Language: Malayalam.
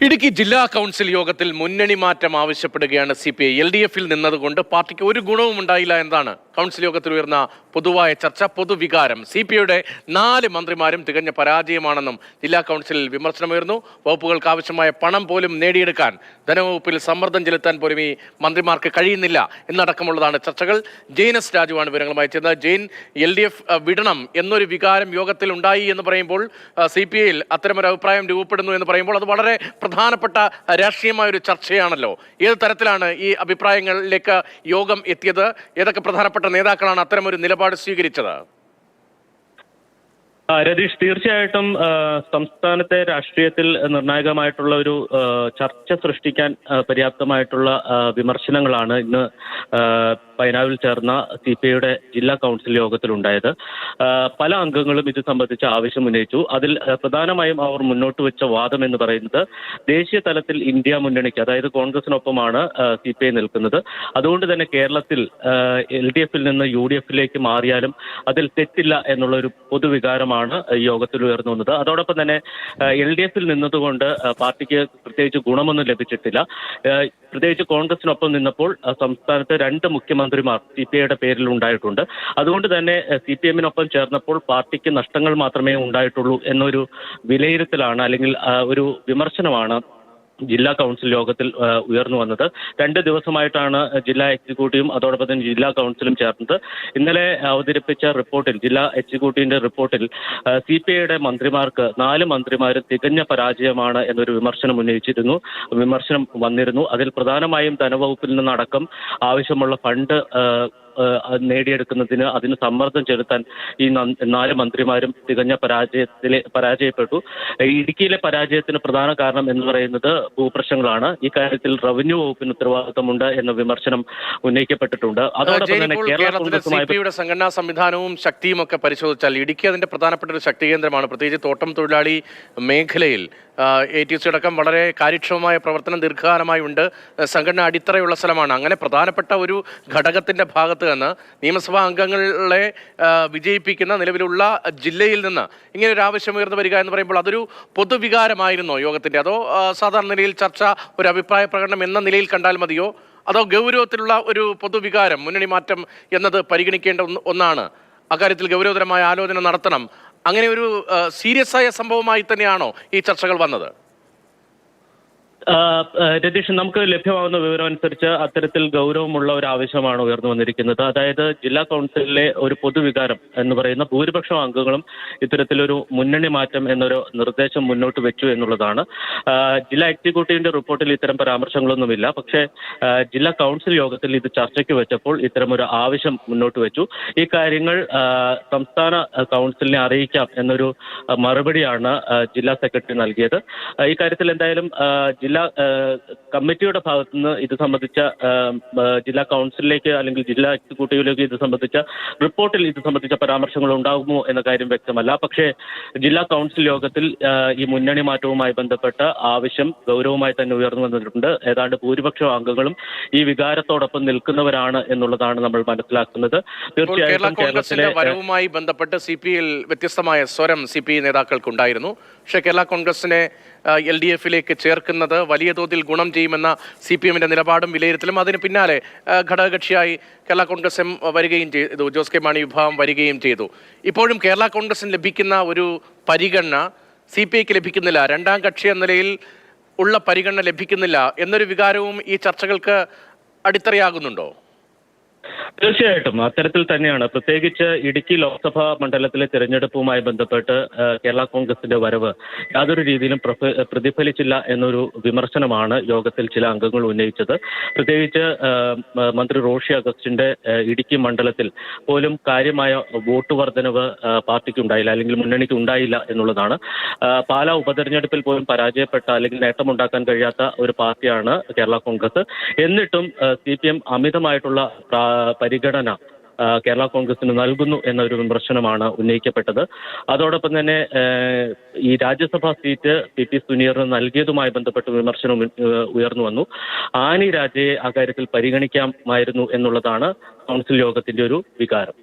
ഇടുക്കി ജില്ലാ കൗൺസിൽ യോഗത്തിൽ മുന്നണി മാറ്റം ആവശ്യപ്പെടുകയാണ് CPI. LDF-ൽ നിന്നതുകൊണ്ട് പാർട്ടിക്ക് ഒരു ഗുണവും ഉണ്ടായില്ല എന്നതാണ് കൗൺസിൽ യോഗത്തിൽ ഉയർന്ന പൊതുവായ ചർച്ച, പൊതുവികാരം. CPI-യുടെ 4 മന്ത്രിമാരും തികഞ്ഞ പരാജയമാണെന്നും ജില്ലാ കൗൺസിലിൽ വിമർശനമുയർന്നു. വകുപ്പുകൾക്ക് ആവശ്യമായ പണം പോലും നേടിയെടുക്കാൻ ധനവകുപ്പിൽ സമ്മർദ്ദം ചെലുത്താൻ പോലും ഈ മന്ത്രിമാർക്ക് കഴിയുന്നില്ല എന്നടക്കമുള്ളതാണ് ചർച്ചകൾ. ജെയിൻ എസ് രാജുവാണ് വിവരങ്ങളുമായി ചേർന്നത്. ജെയിൻ, LDF വിടണം എന്നൊരു വികാരം യോഗത്തിൽ ഉണ്ടായി എന്ന് പറയുമ്പോൾ, CPI-യിൽ അത്തരമൊരു അഭിപ്രായം രൂപപ്പെടുന്നു എന്ന് പറയുമ്പോൾ അത് വളരെ പ്രധാനപ്പെട്ട രാഷ്ട്രീയമായ ഒരു ചർച്ചയാണല്ലോ. ഏത് തരത്തിലാണ് ഈ അഭിപ്രായങ്ങളിലേക്ക് യോഗം എത്തിയത്? ഏതൊക്കെ പ്രധാനപ്പെട്ട നേതാക്കളാണ് അത്തരമൊരു നിലപാട് സ്വീകരിച്ചത്? രതീഷ്, തീർച്ചയായിട്ടും സംസ്ഥാനത്തെ രാഷ്ട്രീയത്തിൽ നിർണായകമായിട്ടുള്ള ഒരു ചർച്ച സൃഷ്ടിക്കാൻ പര്യാപ്തമായിട്ടുള്ള വിമർശനങ്ങളാണ് ഇന്ന് പൈനാവിൽ ചേർന്ന CPI-യുടെ ജില്ലാ കൗൺസിൽ യോഗത്തിലുണ്ടായത്. പല അംഗങ്ങളും ഇത് സംബന്ധിച്ച് ആവശ്യം ഉന്നയിച്ചു. അതിൽ പ്രധാനമായും അവർ മുന്നോട്ട് വെച്ച വാദം എന്ന് പറയുന്നത്, ദേശീയ തലത്തിൽ ഇന്ത്യ മുന്നണിക്ക്, അതായത് കോൺഗ്രസിനൊപ്പമാണ് CPI നിൽക്കുന്നത്. അതുകൊണ്ട് തന്നെ കേരളത്തിൽ LDF-ൽ നിന്ന് UDF-ലേക്ക് മാറിയാലും അതിൽ തെറ്റില്ല എന്നുള്ള ഒരു പൊതുവികാരമാണ് യോഗത്തിൽ ഉയർന്നു വന്നത്. അതോടൊപ്പം തന്നെ LDF-ൽ നിന്നതുകൊണ്ട് പാർട്ടിക്ക് പ്രത്യേകിച്ച് ഗുണമൊന്നും ലഭിച്ചിട്ടില്ല. പ്രത്യേകിച്ച് കോൺഗ്രസിനൊപ്പം നിന്നപ്പോൾ സംസ്ഥാനത്ത് 2 മുഖ്യമന്ത്രിമാർ CPI-യുടെ പേരിൽ ഉണ്ടായിട്ടുണ്ട്. അതുകൊണ്ട് തന്നെ CPM-നൊപ്പം ചേർന്നപ്പോൾ പാർട്ടിക്ക് നഷ്ടങ്ങൾ മാത്രമേ ഉണ്ടായിട്ടുള്ളൂ എന്നൊരു വിലയിരുത്തലാണ്, അല്ലെങ്കിൽ ഒരു വിമർശനമാണ് ജില്ലാ കൗൺസിൽ യോഗത്തിൽ ഉയർന്നു വന്നത്. 2 ദിവസമായിട്ടാണ് ജില്ലാ എക്സിക്യൂട്ടീവും അതോടൊപ്പം തന്നെ ജില്ലാ കൗൺസിലും ചേർന്നത്. ഇന്നലെ അവതരിപ്പിച്ച റിപ്പോർട്ടിൽ, ജില്ലാ എക്സിക്യൂട്ടീവിന്റെ റിപ്പോർട്ടിൽ CPI-യുടെ മന്ത്രിമാർക്ക് 4 മന്ത്രിമാരും തികഞ്ഞ പരാജയമാണ് എന്നൊരു വിമർശനം വന്നിരുന്നു. അതിൽ പ്രധാനമായും ധനവകുപ്പിൽ നിന്നടക്കം ആവശ്യമുള്ള ഫണ്ട് നേടിയെടുക്കുന്നതിന് അതിന് സമ്മർദ്ദം ചെലുത്താൻ ഈ 4 മന്ത്രിമാരും തികഞ്ഞ പരാജയപ്പെട്ടു. ഇടുക്കിയിലെ പരാജയത്തിന് പ്രധാന കാരണം എന്ന് പറയുന്നത് ഭൂപ്രശ്നങ്ങളാണ്. ഈ കാര്യത്തിൽ റവന്യൂ വകുപ്പിന് ഉത്തരവാദിത്തമുണ്ട് എന്ന വിമർശനം ഉന്നയിക്കപ്പെട്ടിട്ടുണ്ട്. അതോടൊപ്പം തന്നെ കേരളത്തിലെ CPI-യുടെ സംഘടനാ സംവിധാനവും ശക്തിയും ഒക്കെ പരിശോധിച്ചാൽ ഇടുക്കി അതിന്റെ പ്രധാനപ്പെട്ട ഒരു ശക്തി കേന്ദ്രമാണ്. പ്രത്യേകിച്ച് തോട്ടം തൊഴിലാളി മേഖലയിൽ ATC അടക്കം വളരെ കാര്യക്ഷമമായ പ്രവർത്തനം ദീർഘകാലമായി ഉണ്ട്. സംഘടന അടിത്തറയുള്ള സ്ഥലമാണ്. അങ്ങനെ പ്രധാനപ്പെട്ട ഒരു ഘടകത്തിന്റെ ഭാഗത്ത് നിന്ന് നിയമസഭാ അംഗങ്ങളെ വിജയിപ്പിക്കുന്ന നിലവിലുള്ള ജില്ലയിൽ നിന്ന് ഇങ്ങനെ ഒരു ആവശ്യം ഉയർന്നു വരിക എന്ന് പറയുമ്പോൾ അതൊരു പൊതുവികാരമായിരുന്നോ യോഗത്തിന്റെ? അതോ സാധാരണ നിലയിൽ ചർച്ച, ഒരു അഭിപ്രായ പ്രകടനം എന്ന നിലയിൽ കണ്ടാൽ മതിയോ? അതോ ഗൗരവത്തിലുള്ള ഒരു പൊതുവികാരം, മുന്നണി മാറ്റം എന്നത് പരിഗണിക്കേണ്ട ഒന്നാണ്, അക്കാര്യത്തിൽ ഗൗരവതരമായ ആലോചന നടത്തണം, അങ്ങനെ ഒരു സീരിയസ് ആയ സംഭവമായി തന്നെയാണോ ഈ ചർച്ചകൾ വന്നത്? രതീഷ്, നമുക്ക് ലഭ്യമാകുന്ന വിവരം അനുസരിച്ച് അത്തരത്തിൽ ഗൗരവമുള്ള ഒരു ആവശ്യമാണ് ഉയർന്നു വന്നിരിക്കുന്നത്. അതായത് ജില്ലാ കൗൺസിലിലെ ഒരു പൊതുവികാരം എന്ന് പറയുന്ന ഭൂരിപക്ഷം അംഗങ്ങളും ഇത്തരത്തിലൊരു മുന്നണി മാറ്റം എന്നൊരു നിർദ്ദേശം മുന്നോട്ട് വെച്ചു എന്നുള്ളതാണ്. ജില്ലാ എക്സിക്യൂട്ടീവിന്റെ റിപ്പോർട്ടിൽ ഇത്തരം പരാമർശങ്ങളൊന്നുമില്ല. പക്ഷേ ജില്ലാ കൗൺസിൽ യോഗത്തിൽ ഇത് ചർച്ചയ്ക്ക് വെച്ചപ്പോൾ ഇത്തരമൊരു ആവശ്യം മുന്നോട്ട് വെച്ചു. ഈ കാര്യങ്ങൾ സംസ്ഥാന കൗൺസിലിനെ അറിയിക്കാം എന്നൊരു മറുപടിയാണ് ജില്ലാ സെക്രട്ടറി നൽകിയത്. ഈ കാര്യത്തിൽ എന്തായാലും ജില്ലാ കമ്മിറ്റിയുടെ ഭാഗത്തുനിന്ന് ഇത് സംബന്ധിച്ച ജില്ലാ കൗൺസിലിലേക്ക് അല്ലെങ്കിൽ ജില്ലാ എക്സിക്യൂട്ടീവിലേക്ക് ഇത് സംബന്ധിച്ച റിപ്പോർട്ടിൽ ഇത് സംബന്ധിച്ച പരാമർശങ്ങൾ ഉണ്ടാകുമോ എന്ന കാര്യം വ്യക്തമല്ല. പക്ഷേ ജില്ലാ കൗൺസിൽ യോഗത്തിൽ ഈ മുന്നണി മാറ്റവുമായി ബന്ധപ്പെട്ട ആവശ്യം ഗൗരവമായി തന്നെ ഉയർന്നു വന്നിട്ടുണ്ട്. ഏതാണ്ട് ഭൂരിപക്ഷം അംഗങ്ങളും ഈ വികാരത്തോടൊപ്പം നിൽക്കുന്നവരാണ് എന്നുള്ളതാണ് നമ്മൾ മനസ്സിലാക്കുന്നത്. തീർച്ചയായിട്ടും കേരളത്തിലെ വരവുമായി ബന്ധപ്പെട്ട് CPI-യിൽ വ്യത്യസ്തമായ സ്വരം CPI നേതാക്കൾക്കുണ്ടായിരുന്നു. പക്ഷേ കേരള കോൺഗ്രസിനെ LDF-ലേക്ക് ചേർക്കുന്നത് വലിയ തോതിൽ ഗുണം ചെയ്യുമെന്ന CPM-ന്റെ നിലപാടും വിലയിരുത്തലും, അതിന് പിന്നാലെ ഘടകകക്ഷിയായി കേരള കോൺഗ്രസ് M വരികയും ചെയ്തു, ജോസ് കെ മാണി വിഭാഗം വരികയും ചെയ്തു. ഇപ്പോഴും കേരള കോൺഗ്രസിന് ലഭിക്കുന്ന ഒരു പരിഗണന CPI-ക്ക് ലഭിക്കുന്നില്ല, രണ്ടാം കക്ഷി എന്ന നിലയിൽ ഉള്ള പരിഗണന ലഭിക്കുന്നില്ല എന്നൊരു വികാരവും ഈ ചർച്ചകൾക്ക് അടിത്തറയാകുന്നുണ്ടോ? തീർച്ചയായിട്ടും അത്തരത്തിൽ തന്നെയാണ്. പ്രത്യേകിച്ച് ഇടുക്കി ലോക്സഭാ മണ്ഡലത്തിലെ തിരഞ്ഞെടുപ്പുമായി ബന്ധപ്പെട്ട് കേരള കോൺഗ്രസിന്റെ വരവ് യാതൊരു രീതിയിലും പ്രതിഫലിച്ചില്ല എന്നൊരു വിമർശനമാണ് യോഗത്തിൽ ചില അംഗങ്ങൾ ഉന്നയിച്ചത്. പ്രത്യേകിച്ച് മന്ത്രി റോഷി അഗസ്റ്റിന്റെ ഇടുക്കി മണ്ഡലത്തിൽ പോലും കാര്യമായ വോട്ട് വർധനവ് പാർട്ടിക്ക് ഉണ്ടായില്ല, അല്ലെങ്കിൽ മുന്നണിക്ക് ഉണ്ടായില്ല എന്നുള്ളതാണ്. പാലാ ഉപതെരഞ്ഞെടുപ്പിൽ പോലും പരാജയപ്പെട്ട അല്ലെങ്കിൽ നേട്ടമുണ്ടാക്കാൻ കഴിയാത്ത ഒരു പാർട്ടിയാണ് കേരള കോൺഗ്രസ്. എന്നിട്ടും CPM അമിതമായിട്ടുള്ള പരിഗണന കേരള കോൺഗ്രസിന് നൽകുന്നു എന്നൊരു വിമർശനമാണ് ഉന്നയിക്കപ്പെട്ടത്. അതോടൊപ്പം തന്നെ ഈ രാജ്യസഭാ സീറ്റ് PP സുനീറിന് നൽകിയതുമായി ബന്ധപ്പെട്ട് വിമർശനം ഉയർന്നു വന്നു. ആനി രാജയെ അക്കാര്യത്തിൽ പരിഗണിക്കാമായിരുന്നു എന്നുള്ളതാണ് കൗൺസിൽ യോഗത്തിന്റെ ഒരു വികാരം.